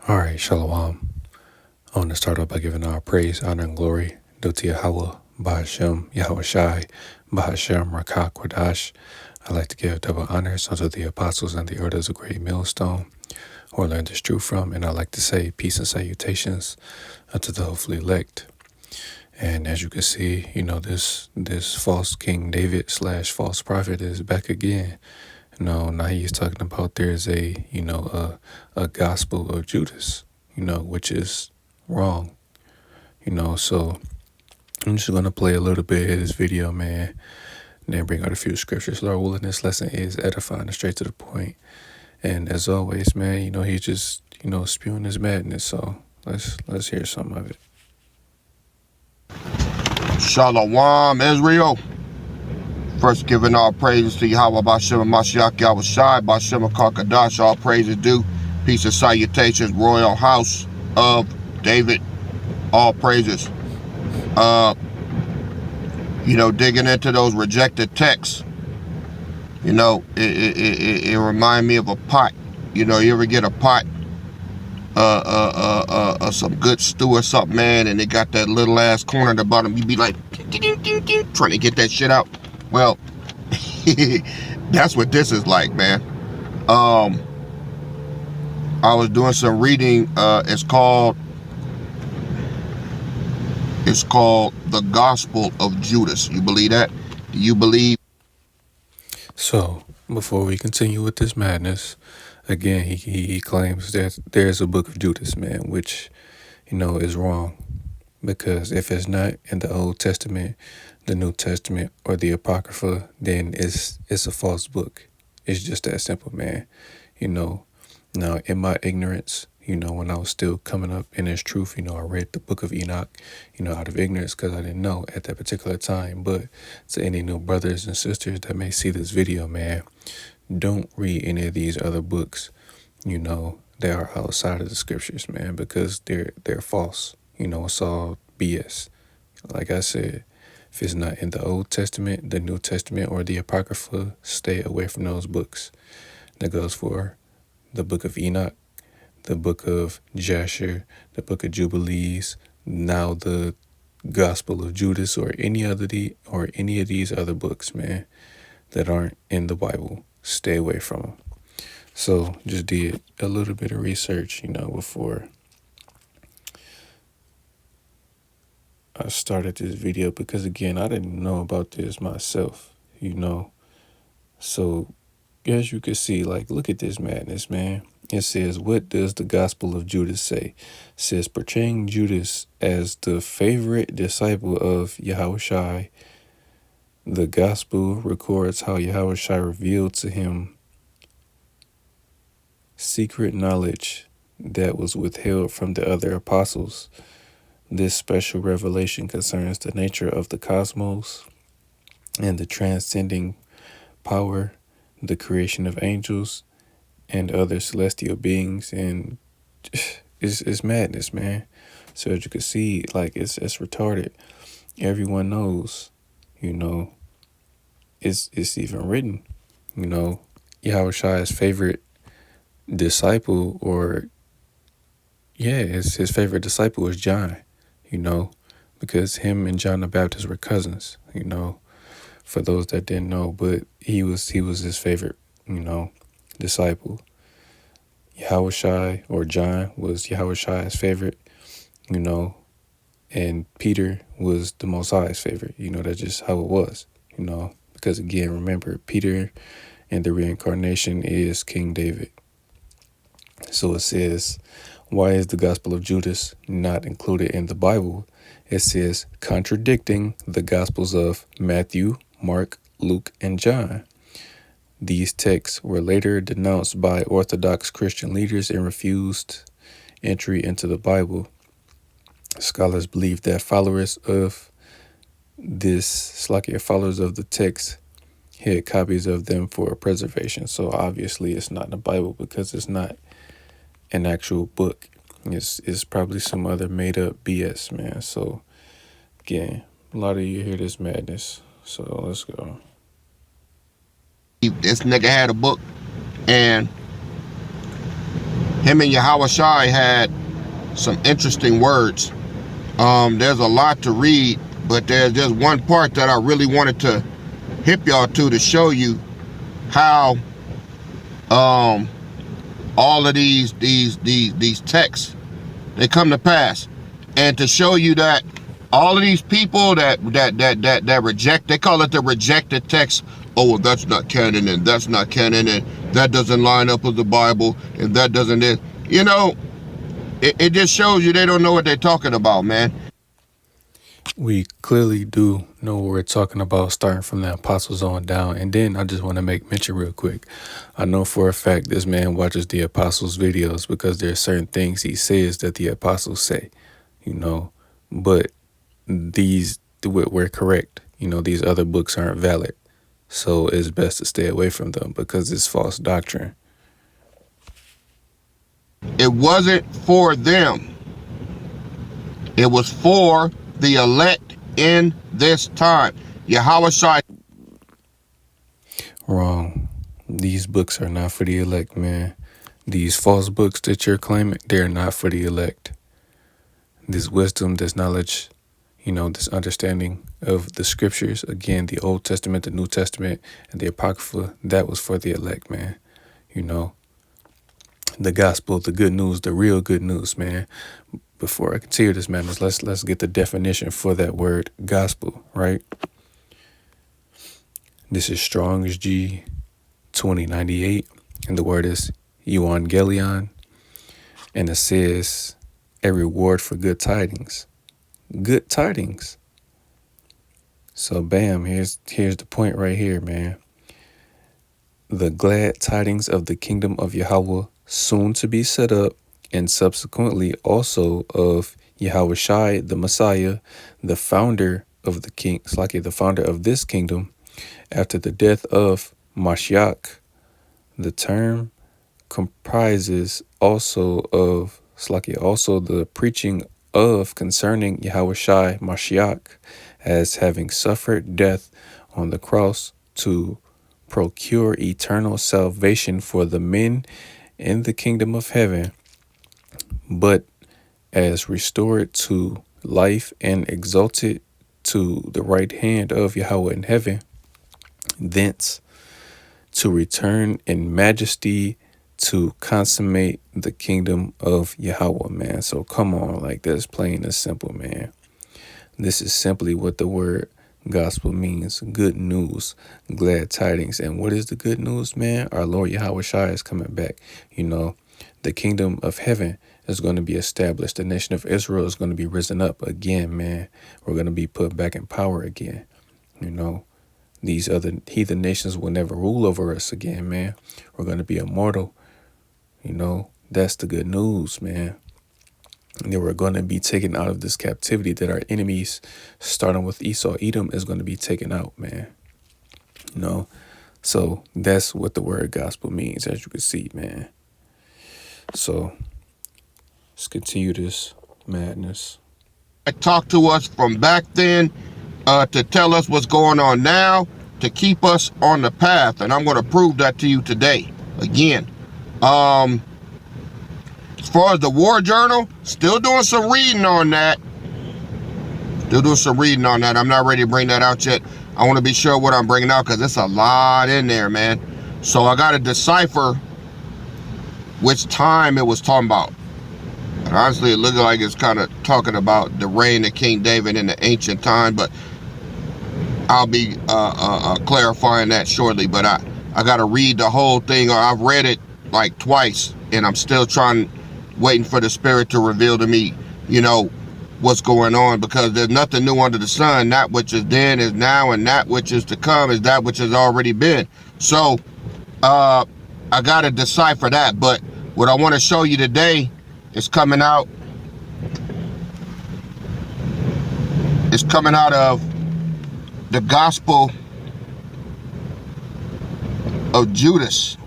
All right, Shalom. I want to start off by giving our praise, honor, and glory due to Yahweh, Bahashem, Yahweh Shai, Bahashem, Rakah, Kodash. I'd like to give double honors unto the apostles and the elders of Great Millstone, who I learned this truth from, and I'd like to say peace and salutations unto the hopefully elect. And as you can see, this false King David / false prophet is back again. Now he's talking about there's a Gospel of Judas, which is wrong, so I'm just going to play a little bit of this video, man, and then bring out a few scriptures. Lord willing, this lesson is edifying and straight to the point. And as always, man, he's just, spewing his madness. So let's hear some of it. Shalom, Israel. First, giving all praises to Yahweh, Bashem, Mashiach, Yahweh Shai, Bashem, Kakadash, all praises due. Peace and salutations, royal house of David, all praises. Digging into those rejected texts, it reminds me of a pot. You ever get a pot, some good stew or something, man, and they got that little ass corner at the bottom. You be like, trying to get that shit out. Well, that's what this is like, man. I was doing some reading. It's called The Gospel of Judas. You believe that? Do you believe? So before we continue with this madness, again, he claims that there's a book of Judas, man, which, is wrong. Because if it's not in the Old Testament, the New Testament, or the Apocrypha, then it's a false book. It's just that simple, man. Now in my ignorance, when I was still coming up in this truth, I read the book of Enoch, out of ignorance because I didn't know at that particular time. But to any new brothers and sisters that may see this video, man, don't read any of these other books, they are outside of the scriptures, man, because they're false. It's all BS. Like I said, if it's not in the Old Testament, the New Testament, or the Apocrypha, stay away from those books. That goes for the book of Enoch, the book of Jasher, the book of Jubilees, now the Gospel of Judas, or any of these other books, man, that aren't in the Bible. Stay away from them. So just did a little bit of research, before I started this video, because again, I didn't know about this myself, So as you can see, look at this madness, man. It says, what does the Gospel of Judas say? It says, portraying Judas as the favorite disciple of Yahweh Shai, the Gospel records how Yahweh Shai revealed to him secret knowledge that was withheld from the other apostles. This special revelation concerns the nature of the cosmos and the transcending power, the creation of angels and other celestial beings, and it's madness, man. So as you can see, it's retarded. Everyone knows, it's even written, Yahweh Shai's favorite disciple, or his favorite disciple was John, because him and John the Baptist were cousins, for those that didn't know, but he was his favorite, disciple. Yahweh Shai, or John, was Yahweh Shai's favorite, and Peter was the Most High's favorite. That's just how it was, because again, remember, Peter and the reincarnation is King David. So it says, why is the Gospel of Judas not included in the Bible? It says, contradicting the Gospels of Matthew, Mark, Luke, and John. These texts were later denounced by Orthodox Christian leaders and refused entry into the Bible. Scholars believe that followers of the text had copies of them for preservation. So obviously it's not in the Bible because it's not an actual book. It's probably some other made up BS, man. So again, a lot of you hear this madness. So let's go. This nigga had a book, and him and Yahweh Shai had some interesting words. There's a lot to read, but there's just one part that I really wanted to hip y'all to show you how all of these texts, they come to pass, and to show you that all of these people that reject, they call it the rejected text. Oh, well, that's not canon, and that's not canon, and that doesn't line up with the Bible, and that doesn't, you know, it just shows you they don't know what they're talking about, man. We clearly do know what we're talking about, starting from the apostles on down. And then I just want to make mention real quick. I know for a fact this man watches the apostles' videos because there are certain things he says that the apostles say, you know. But we're correct. You know, these other books aren't valid. So it's best to stay away from them because it's false doctrine. It wasn't for them. It was for the elect in this time. Yahweh Shai. Wrong. These books are not for the elect, man. These false books that you're claiming, they're not for the elect. This wisdom, this knowledge, you know, this understanding of the scriptures, again, the Old Testament, the New Testament, and the Apocrypha, that was for the elect, man. You know, the gospel, the good news, the real good news, man. Before I continue this, man, let's get the definition for that word gospel, right? This is Strong's G 2098, and the word is euangelion, and it says a reward for good tidings. Good tidings. So bam, here's the point right here, man. The glad tidings of the kingdom of Yahweh soon to be set up, and subsequently also of Yahweh Shai, the Messiah, the founder of the founder of this kingdom, after the death of Mashiach. The term comprises also the preaching of concerning Yahweh Shai Mashiach as having suffered death on the cross to procure eternal salvation for the men in the kingdom of heaven, but as restored to life and exalted to the right hand of Yahweh in heaven, thence to return in majesty to consummate the kingdom of Yahweh, man. So come on, like that's plain and simple, man. This is simply what the word gospel means. Good news, glad tidings. And what is the good news, man? Our Lord Yahweh Shai is coming back. You know, the kingdom of heaven is going to be established. The nation of Israel is going to be risen up again, man. We're going to be put back in power again. You know, these other heathen nations will never rule over us again, man. We're going to be immortal. You know, that's the good news, man. And then we're going to be taken out of this captivity that our enemies, starting with Esau, Edom, is going to be taken out, man. You know, so that's what the word gospel means, as you can see, man. So let's continue this madness. Talk to us from back then to tell us what's going on now, to keep us on the path. And I'm going to prove that to you today. Again, as far as the war journal, still doing some reading on that. I'm not ready to bring that out yet. I want to be sure what I'm bringing out because it's a lot in there, man. So I got to decipher which time it was talking about. And honestly, it looks like it's kind of talking about the reign of King David in the ancient time, but I'll be clarifying that shortly. But I got to read the whole thing. I've read it like twice, and I'm still waiting for the Spirit to reveal to me, you know, what's going on, because there's nothing new under the sun. That which is then is now, and that which is to come is that which has already been. So I got to decipher that. But what I want to show you today is coming out of the Gospel of Judas.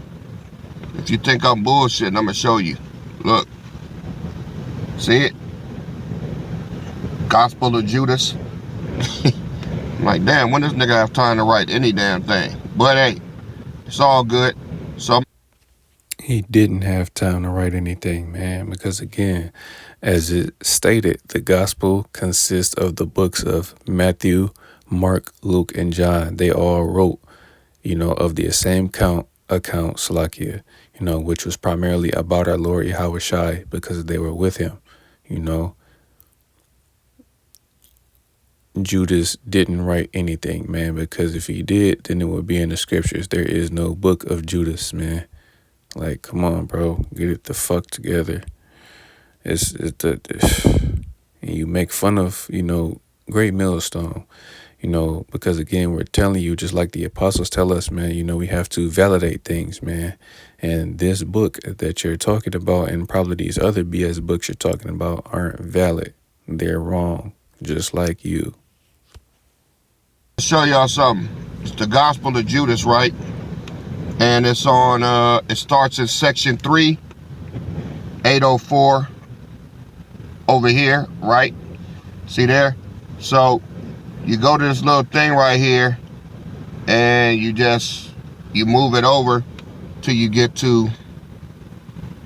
If you think I'm bullshitting, I'm going to show you. Look. See it? Gospel of Judas. I'm like, damn, when does nigga have time to write any damn thing? But hey, it's all good. So He didn't have time to write anything, man, because again, as it stated, the gospel consists of the books of Matthew, Mark, Luke, and John. They all wrote, of the same account, Salakia, which was primarily about our Lord Yahweh Shai because they were with him. You know, Judas didn't write anything, man, because if he did, then it would be in the scriptures. There is no book of Judas, man. Like, come on, bro, get it the fuck together. And you make fun of, great millstone, because again, we're telling you, just like the apostles tell us, man, we have to validate things, man. And this book that you're talking about, and probably these other BS books you're talking about, aren't valid. They're wrong, just like you. Show y'all something. It's the Gospel of Judas, right? And it's on, it starts in section 3, 804 over here, right? See there? So you go to this little thing right here and you move it over till you get to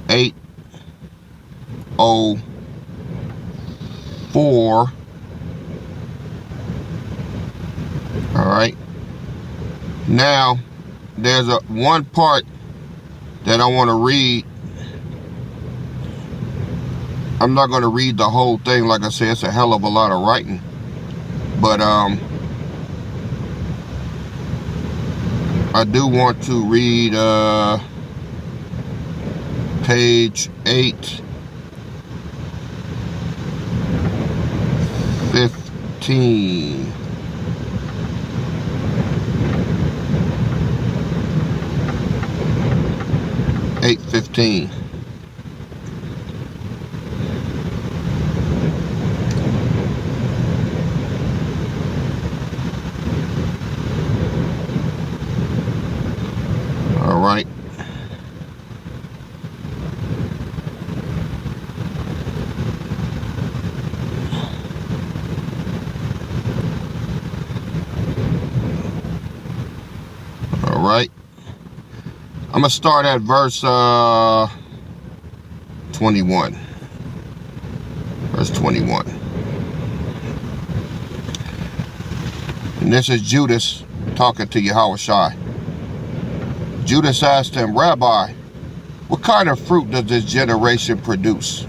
804. All right. Now, there's one part that I want to read. I'm not going to read the whole thing. Like I said, it's a hell of a lot of writing. But I do want to read page 815. 8:15. All right. All right. I'm going to start at verse 21. Verse 21. And this is Judas talking to Yahweh Shai. Judas asked him, Rabbi, what kind of fruit does this generation produce?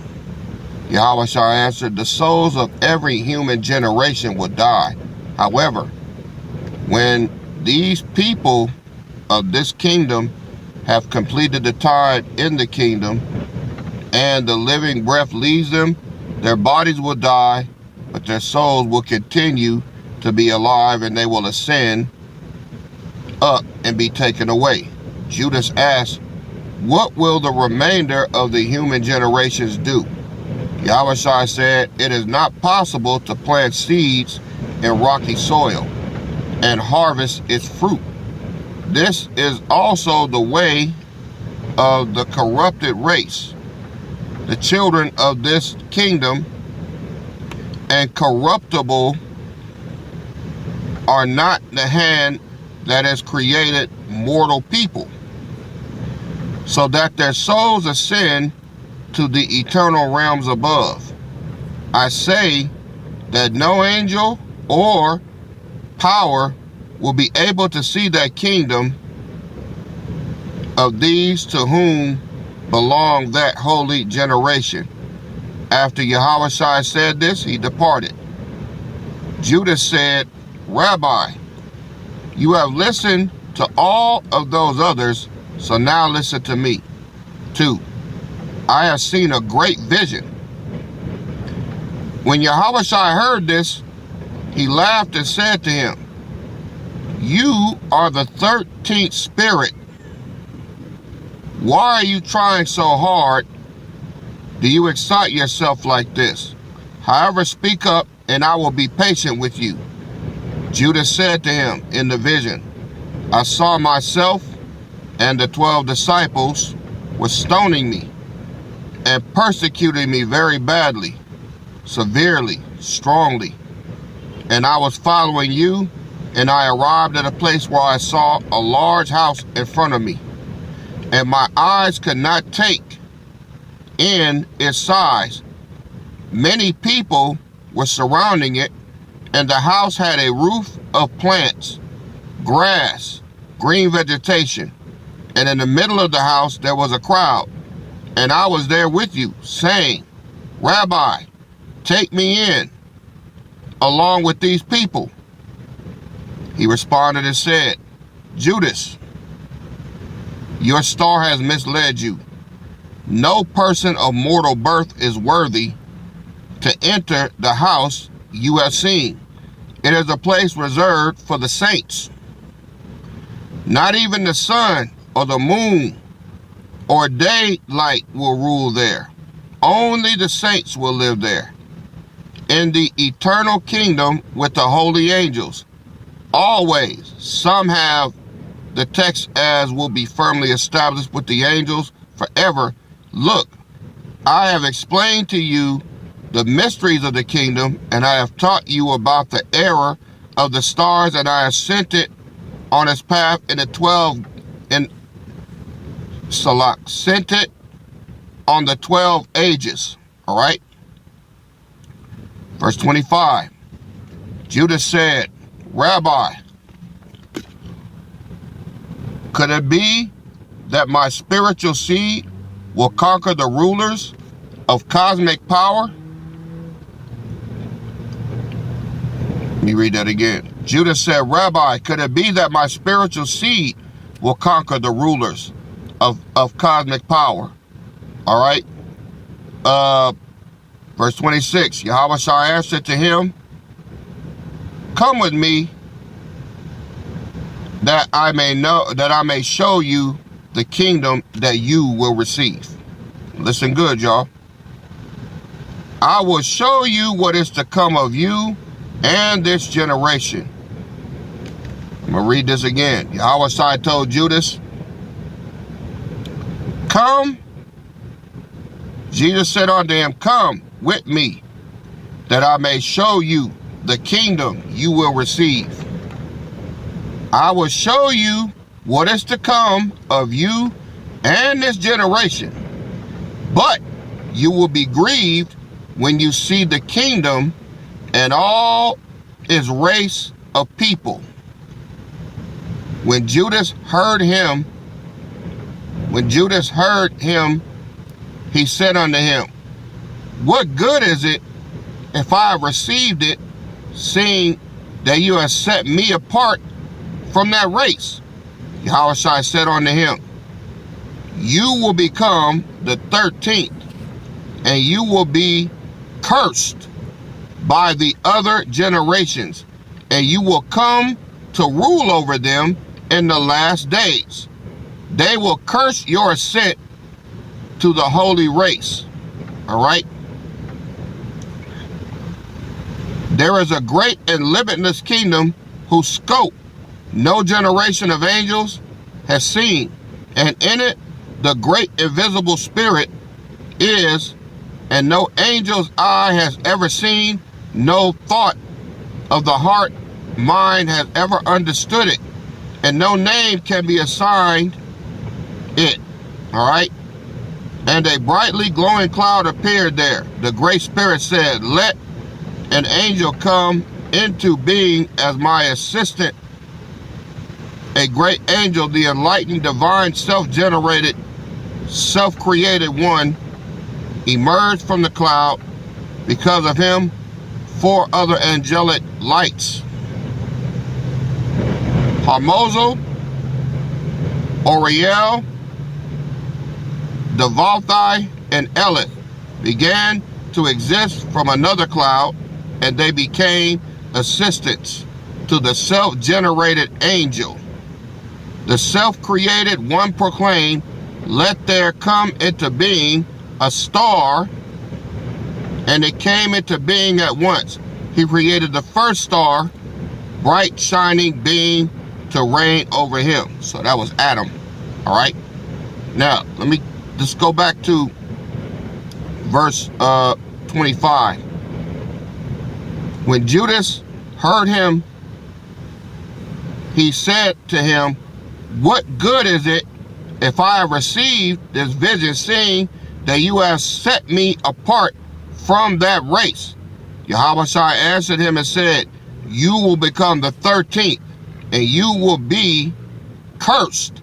Yahweh Shai answered, the souls of every human generation will die. However, when these people of this kingdom have completed the time in the kingdom, and the living breath leaves them, their bodies will die, but their souls will continue to be alive, and they will ascend up and be taken away. Judas asked, what will the remainder of the human generations do? Yahweh Shai said, it is not possible to plant seeds in rocky soil and harvest its fruit. This is also the way of the corrupted race. The children of this kingdom and corruptible are not the hand that has created mortal people, so that their souls ascend to the eternal realms above. I say that no angel or power will be able to see that kingdom of these to whom belong that holy generation. After Yahweh Shai said this, he departed. Judas said, Rabbi, you have listened to all of those others, so now listen to me. 2. I have seen a great vision. When Yahweh Shai heard this, he laughed and said to him, you are the 13th spirit. Why are you trying so hard? Do you excite yourself like this? However, speak up and I will be patient with you. Judas said to him in the vision, I saw myself and the 12 disciples were stoning me and persecuting me very badly, severely, strongly. And I was following you, and I arrived at a place where I saw a large house in front of me. and my eyes could not take in its size. Many people were surrounding it, and the house had a roof of plants, grass, green vegetation. And in the middle of the house there was a crowd, and I was there with you, saying, Rabbi, take me in, along with these people. He responded and said, Judas, your star has misled you. No person of mortal birth is worthy to enter the house you have seen. It is a place reserved for the saints. Not even the sun or the moon or daylight will rule there. Only the saints will live there, in the eternal kingdom with the holy angels. Always. Some have the text as will be firmly established with the angels forever. Look, I have explained to you the mysteries of the kingdom, and I have taught you about the error of the stars, and I have sent it on its path in the 12 in Salak, sent it on the 12 ages. All right. Verse 25. Judas said, Rabbi, could it be that my spiritual seed will conquer the rulers of cosmic power? Let me read that again. Judas said, Rabbi, could it be that my spiritual seed will conquer the rulers of cosmic power? All right. Verse 26, Yahweh answered to him, come with me that I may show you the kingdom that you will receive. Listen good, y'all. I will show you what is to come of you and this generation. I'm going to read this again. Yahweh told Judas, come. Jesus said unto him, come with me, that I may show you the kingdom you will receive. I will show you what is to come of you and this generation. But you will be grieved when you see the kingdom and all its race of people. When Judas heard him, he said unto him, what good is it if I have received it, seeing that you have set me apart from that race? Yahweh said unto him, you will become the 13th, and you will be cursed by the other generations, and you will come to rule over them in the last days. They will curse your ascent to the holy race. All right. There is a great and limitless kingdom whose scope no generation of angels has seen, and in it the great invisible spirit is, and no angel's eye has ever seen, no thought of the heart mind has ever understood it, and no name can be assigned it. All right. And a brightly glowing cloud appeared there. The great spirit said, let an angel come into being as my assistant. A great angel, the enlightened, divine, self-generated, self-created one, emerged from the cloud. Because of him, 4 other angelic lights, Harmozel, Oriel, Devalthai, and Elith, began to exist from another cloud, and they became assistants to the self-generated angel. The self-created one proclaimed, let there come into being a star, and it came into being at once. He created the first star, bright shining being, to reign over him. So that was Adam. All right. Now let me just go back to verse 25. When Judas heard him, he said to him, what good is it if I have received this vision, seeing that you have set me apart from that race. Yahweh answered him and said, you will become the 13th, and you will be cursed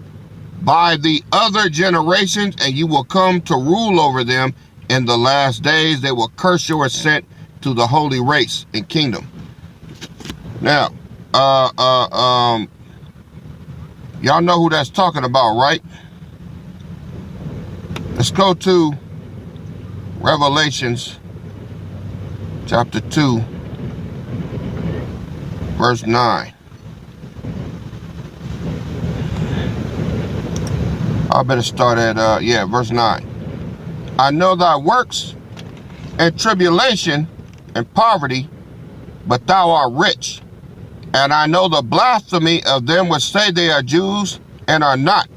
by the other generations, and you will come to rule over them in the last days. They will curse your ascent to the holy race and kingdom. Now, y'all know who that's talking about, right? Let's go to Revelations chapter 2, verse 9. I better start at, verse 9. I know thy works and tribulation and poverty, but thou art rich. And I know the blasphemy of them which say they are Jews and are not,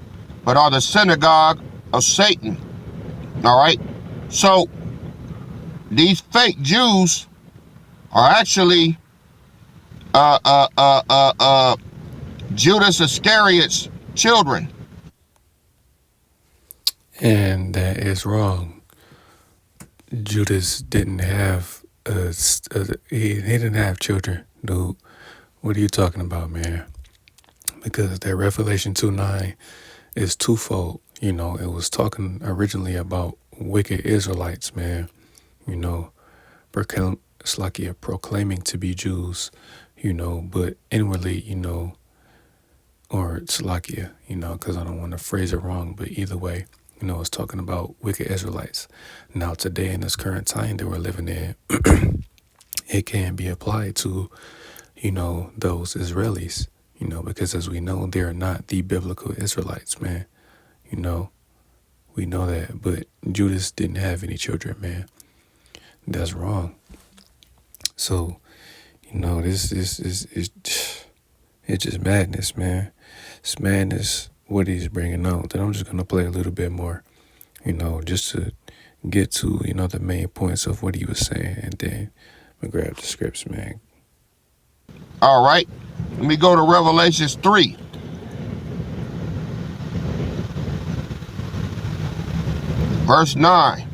but are the synagogue of Satan. All right? So, these fake Jews are actually Judas Iscariot's children. And that is wrong. Judas didn't have he didn't have children, dude. What are you talking about, man? Because that Revelation 2:9 is twofold. You know, it was talking originally about wicked Israelites, man. You know, it's like you're proclaiming to be Jews, you know, but inwardly, you know, or Slakia, you know, because I don't want to phrase it wrong, but either way, you know, it's talking about wicked Israelites. Now, today in this current time that we're living in, it can be applied to, you know, those Israelis, you know, because as we know, they are not the biblical Israelites, man. You know, we know that, but Judas didn't have any children, man. That's wrong. So, you know, this is it's just madness, man. It's madness what he's bringing out. Then I'm just gonna play a little bit more, you know, just to get to, you know, the main points of what he was saying, and then I'm gonna grab the scripts, man. All right, let me go to Revelations 3. Verse 9.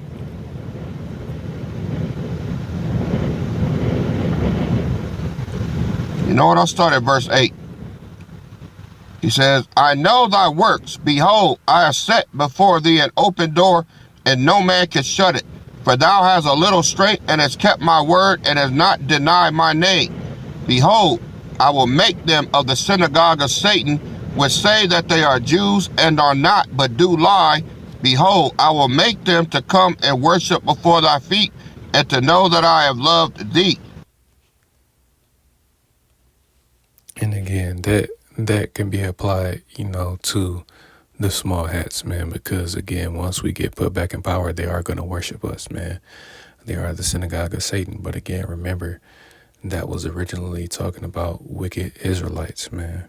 You know what? I'll start at verse 8. He says, I know thy works. Behold, I have set before thee an open door, and no man can shut it. For thou hast a little strength, and hast kept my word, and hast not denied my name. Behold, I will make them of the synagogue of Satan, which say that they are Jews, and are not, but do lie. Behold, I will make them to come and worship before thy feet, and to know that I have loved thee. And again, that can be applied, you know, to the small hats, man, because again, once we get put back in power, they are going to worship us, man. They are the synagogue of Satan. But again, remember, that was originally talking about wicked Israelites, man.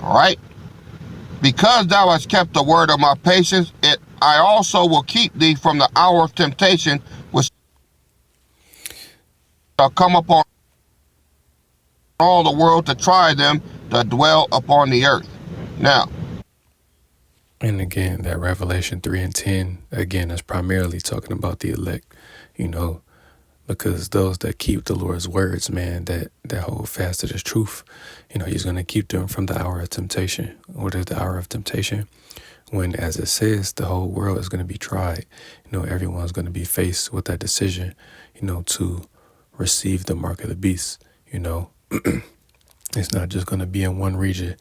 All right. Because thou hast kept the word of my patience, I also will keep thee from the hour of temptation, which shall come upon all the world to try them that dwell upon the earth. Now, and again, that Revelation 3:10, again, is primarily talking about the elect, you know, because those that keep the Lord's words, man, that hold fast to this truth, you know, he's going to keep them from the hour of temptation. What is the hour of temptation? When, as it says, the whole world is going to be tried. You know, everyone's going to be faced with that decision, you know, to receive the mark of the beast, you know. It's not just going to be in one region.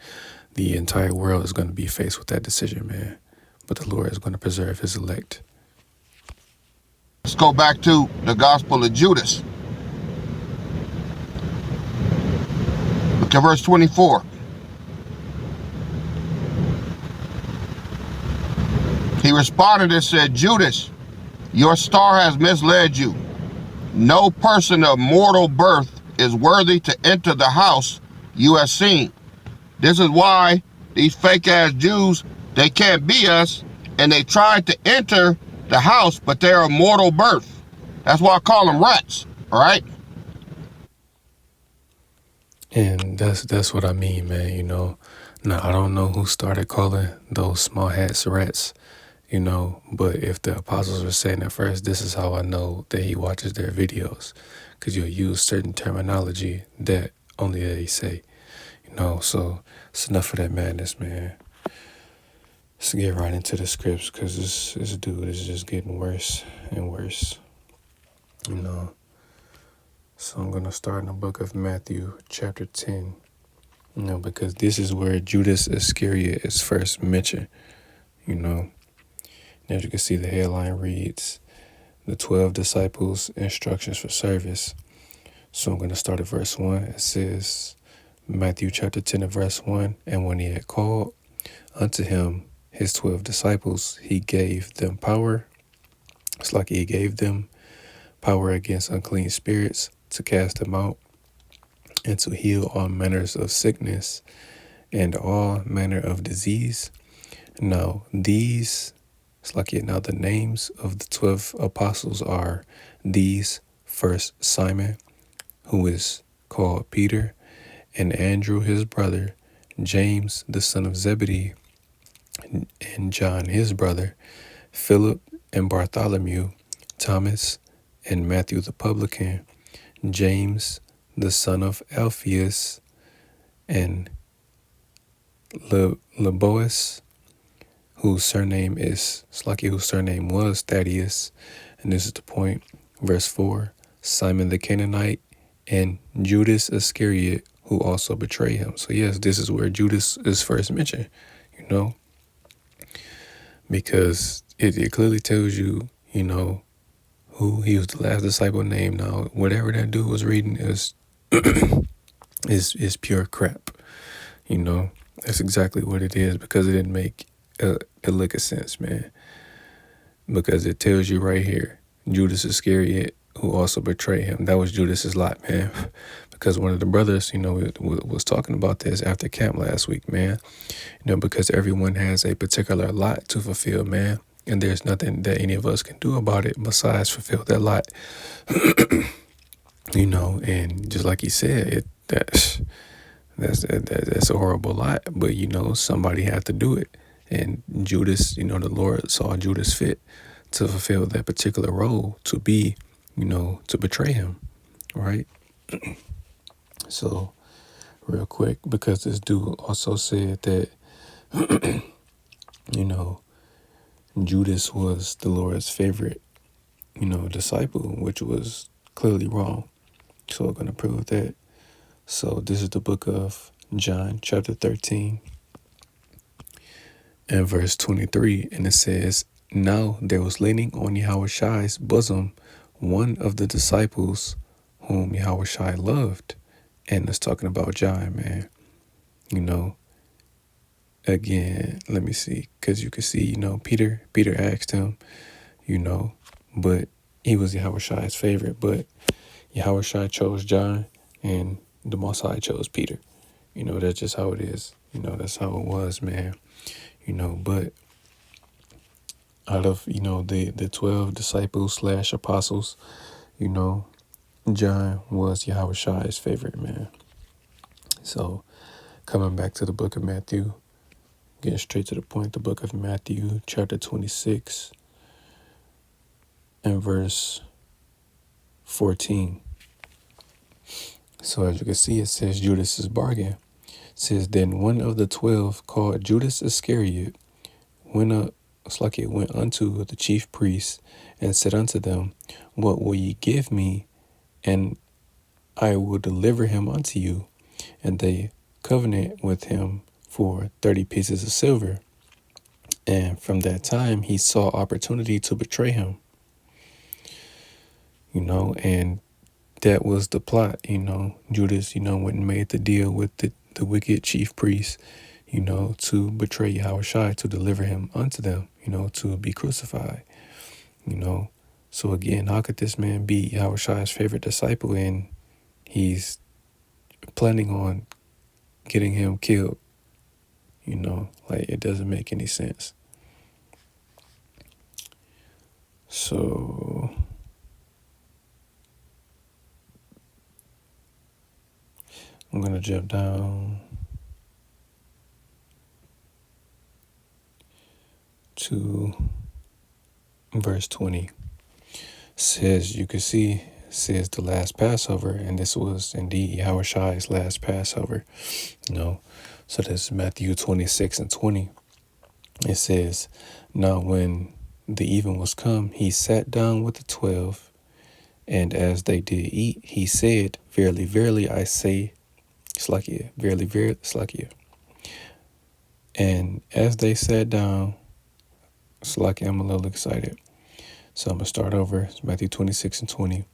The entire world is going to be faced with that decision, man. But the Lord is going to preserve his elect. let's go back to the Gospel of Judas. Look at verse 24. He responded and said, Judas, your star has misled you. No person of mortal birth is worthy to enter the house you have seen. This is why these fake-ass Jews, they can't be us, and they tried to enter the house, but they're of mortal birth. That's why I call them rats, all right? And that's what I mean, man, you know. Now, I don't know who started calling those small hats rats, but if the apostles were saying at first, this is how I know that he watches their videos, because you'll use certain terminology that only they say, so it's enough of that madness, man. Let's get right into the scripts, because this dude is just getting worse and worse, you know. So I'm going to start in the book of Matthew, chapter 10, because this is where Judas Iscariot is first mentioned, And as you can see, the headline reads, the 12 disciples' instructions for service. So I'm going to start at verse 1. It says, Matthew chapter 10 and verse 1, and when he had called unto him his 12 disciples, he gave them power. It's like he gave them power against unclean spirits to cast them out and to heal all manners of sickness and all manner of disease. Now, now the names of the 12 apostles are these: first Simon, who is called Peter, and Andrew his brother, James the son of Zebedee, and John his brother, Philip and Bartholomew, Thomas and Matthew the publican, James the son of Alphaeus, and Leboas, whose surname was Thaddeus. And this is the point. Verse 4, Simon the Canaanite and Judas Iscariot, who also betrayed him. So yes, this is where Judas is first mentioned, because it clearly tells you, who he was, the last disciple named. Now, whatever that dude was reading is pure crap, That's exactly what it is, because it didn't make a lick of sense, man. Because it tells you right here, Judas Iscariot, who also betrayed him. That was Judas's lot, man. Because one of the brothers, was talking about this after camp last week, man. Because everyone has a particular lot to fulfill, man. And there's nothing that any of us can do about it besides fulfill that lot. And just like he said, that's a horrible lot. But, somebody had to do it. And Judas, the Lord saw Judas fit to fulfill that particular role, to be, to betray him, right? So, real quick, because this dude also said that, Judas was the Lord's favorite, disciple, which was clearly wrong. So we're going to prove that. So this is the book of John, chapter 13, and verse 23, and it says, now there was leaning on Yahushai's bosom one of the disciples whom Yahushai loved. And it's talking about John, man. Again, let me see, because you can see, Peter asked him, but he was Yahushai's favorite, but Yahushai chose John, and the Most High chose Peter. That's just how it is. That's how it was, man. But out of, the 12 disciples / apostles, John was Yahushai's favorite, man. So coming back to the book of Matthew, getting straight to the point, the book of Matthew, chapter 26, and verse 14. So as you can see, it says Judas's bargain. It says, then one of the 12, called Judas Iscariot, went unto the chief priests, and said unto them, what will ye give me, and I will deliver him unto you? And they covenanted with him for 30 pieces of silver. And from that time he saw opportunity to betray him. And that was the plot. Judas, went and made the deal with the wicked chief priests, to betray Yahushai, to deliver him unto them, to be crucified. So again, how could this man be Yahushai's favorite disciple, and he's planning on getting him killed? Like, it doesn't make any sense. So I'm gonna jump down to verse 20. Says, you can see, says the last Passover, and this was indeed Yahushai's last Passover. You know, so this is Matthew 26 and 20. It says, now when the even was come, he sat down with the 12, and as they did eat, he said, verily, verily, I say, Slakia, verily, verily, Slakia. And as they sat down, Slakia, I'm a little excited. So I'm going to start over. It's Matthew 26 and 20.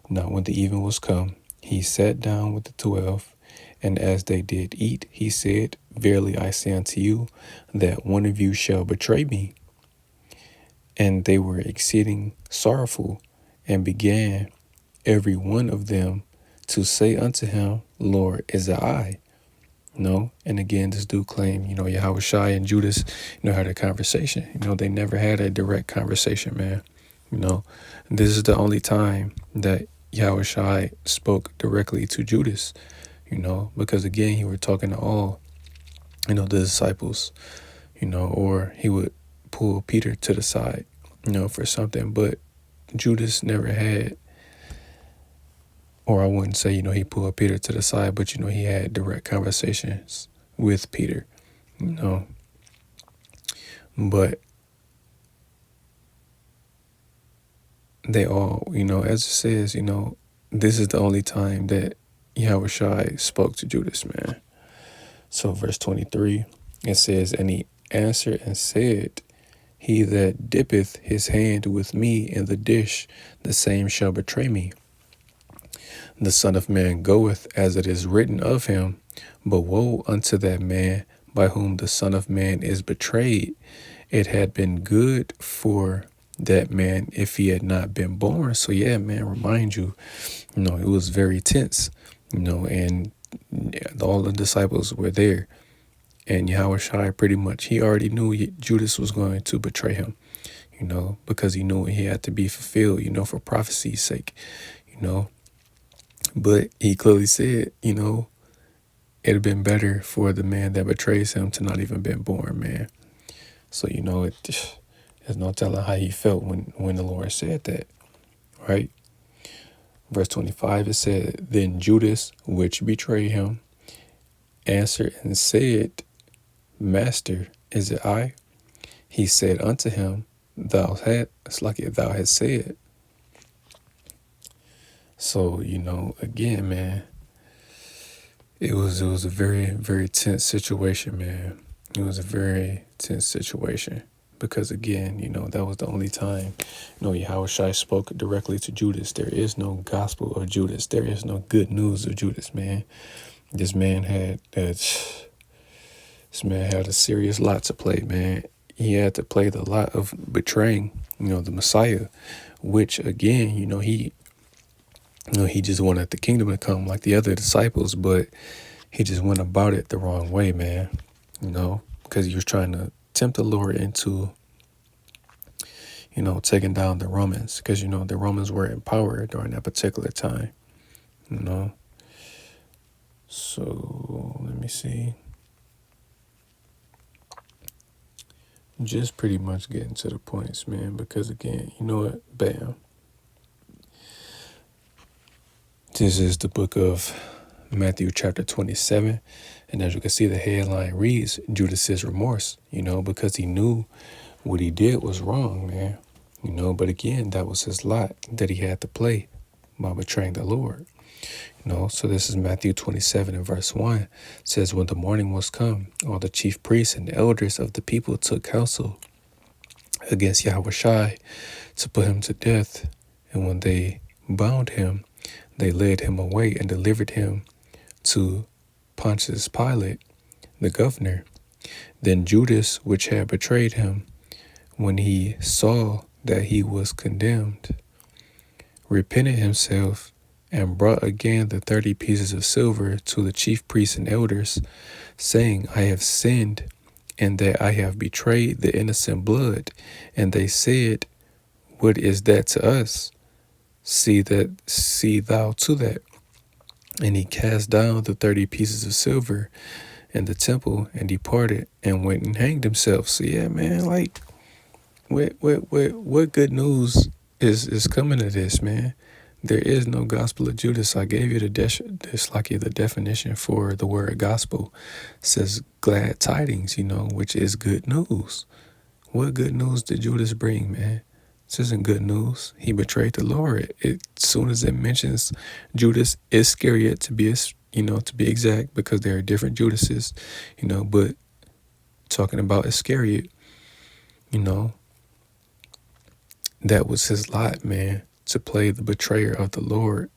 Now when the even was come, he sat down with the 12, and as they did eat, he said, verily, I say unto you, that one of you shall betray me. And they were exceeding sorrowful, and began every one of them to say unto him, Lord, is it I? No. And again, this dude claimed, Yahushua and Judas, had a conversation. They never had a direct conversation, man. This is the only time that Yahushua spoke directly to Judas, because again, he were talking to all, the disciples, or he would pull Peter to the side, for something. But Judas never had, or I wouldn't say, he pulled Peter to the side, but, he had direct conversations with Peter, But they all, as it says, this is the only time that Yahushua spoke to Judas, man. So verse 23, it says, and he answered and said, he that dippeth his hand with me in the dish, the same shall betray me. The Son of Man goeth as it is written of him, but woe unto that man by whom the Son of Man is betrayed. It had been good for that man if he had not been born. So yeah, man, remind you, it was very tense, and all the disciples were there. And Yahushua pretty much, he already knew Judas was going to betray him, because he knew he had to be fulfilled, for prophecy's sake, But he clearly said, it'd have been better for the man that betrays him to not even been born, man. So, there's no telling how he felt when the Lord said that, right? Verse 25, it said, then Judas, which betrayed him, answered and said, Master, is it I? He said unto him, it's like thou hast said. So, again, man, it was a very, very tense situation, man. It was a very tense situation because, again, that was the only time, Yahushua spoke directly to Judas. There is no Gospel of Judas. There is no good news of Judas, man. This man had a serious lot to play, man. He had to play the lot of betraying, the Messiah, which, again, he just wanted the kingdom to come like the other disciples, but he just went about it the wrong way, man, because he was trying to tempt the Lord into, taking down the Romans, because, the Romans were in power during that particular time, So let me see. Just pretty much getting to the points, man, because, again, you know what? Bam. This is the book of Matthew chapter 27. And as you can see, the headline reads, Judas's remorse, because he knew what he did was wrong, man. But again, that was his lot that he had to play by betraying the Lord. So this is Matthew 27 and verse 1. It says, when the morning was come, all the chief priests and the elders of the people took counsel against Yahushua to put him to death. And when they bound him, they led him away and delivered him to Pontius Pilate, the governor. Then Judas, which had betrayed him, when he saw that he was condemned, repented himself and brought again the 30 pieces of silver to the chief priests and elders, saying, I have sinned, and that I have betrayed the innocent blood. And they said, what is that to us? See thou to that. And he cast down the 30 pieces of silver in the temple and departed and went and hanged himself. So yeah, man, What good news is coming to this, man? There is no gospel of Judas. I gave you the definition for the word gospel. It says glad tidings, which is good news. What good news did Judas bring, man? This isn't good news. He betrayed the Lord. As soon as it mentions Judas Iscariot to be exact, because there are different Judases, but talking about Iscariot, you know, that was his lot, man, to play the betrayer of the Lord,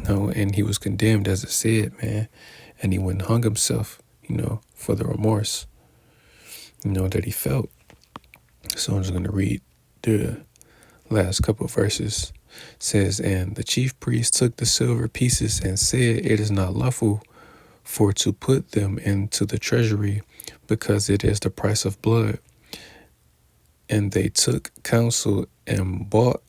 and he was condemned, as it said, man, and he went and hung himself, for the remorse, that he felt. So I'm just going to read the last couple of verses. It says, and the chief priest took the silver pieces and said, it is not lawful for to put them into the treasury, because it is the price of blood. And they took counsel and bought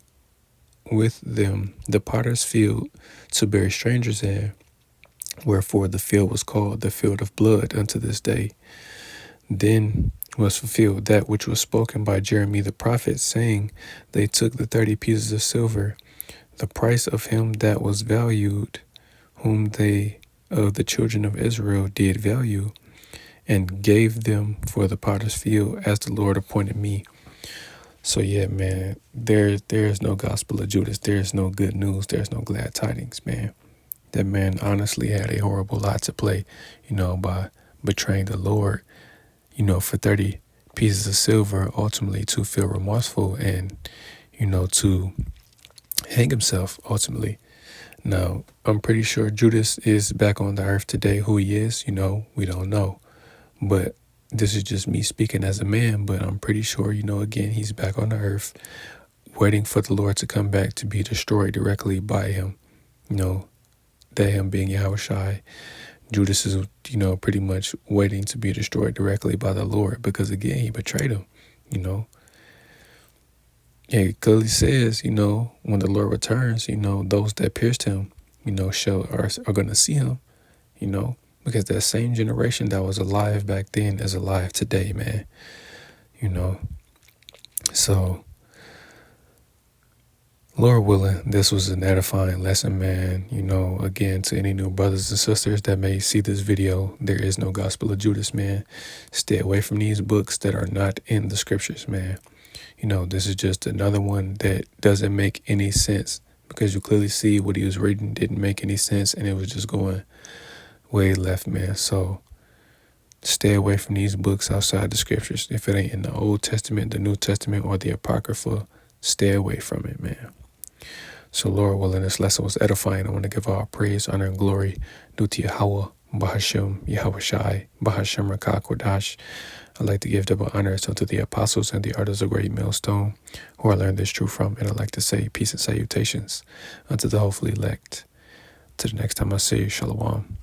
with them the potter's field to bury strangers in, wherefore the field was called the field of blood unto this day. Then was fulfilled that which was spoken by Jeremy the prophet, saying, they took the 30 pieces of silver, the price of him that was valued, whom they of the children of Israel did value, and gave them for the potter's field, as the Lord appointed me. So yeah, man, there's no gospel of Judas. There's no good news. There's no glad tidings, man. That man honestly had a horrible lot to play, by betraying the Lord, for 30 pieces of silver, ultimately to feel remorseful and, to hang himself ultimately. Now, I'm pretty sure Judas is back on the earth today. Who he is, we don't know. But this is just me speaking as a man, but I'm pretty sure, again, he's back on the earth waiting for the Lord to come back to be destroyed directly by him. That him being Yahushai. Judas is, pretty much waiting to be destroyed directly by the Lord because, again, he betrayed him, It clearly says, when the Lord returns, those that pierced him, are going to see him, because that same generation that was alive back then is alive today, man, So, Lord willing, this was an edifying lesson, man. Again, to any new brothers and sisters that may see this video, there is no gospel of Judas, man. Stay away from these books that are not in the scriptures, man. This is just another one that doesn't make any sense, because you clearly see what he was reading didn't make any sense, and it was just going way left, man. So stay away from these books outside the scriptures. If it ain't in the Old Testament, the New Testament, or the Apocrypha, stay away from it, man. So Lord willing, this lesson was edifying. I want to give all praise, honor, and glory due to Yahweh, Bahashem, Yahweh Shai, Bahashem Rakah Kodash. I'd like to give double honors unto the apostles and the artists of Great Millstone, who I learned this truth from, and I'd like to say peace and salutations unto the hopefully elect. Till the next time I say Shalom.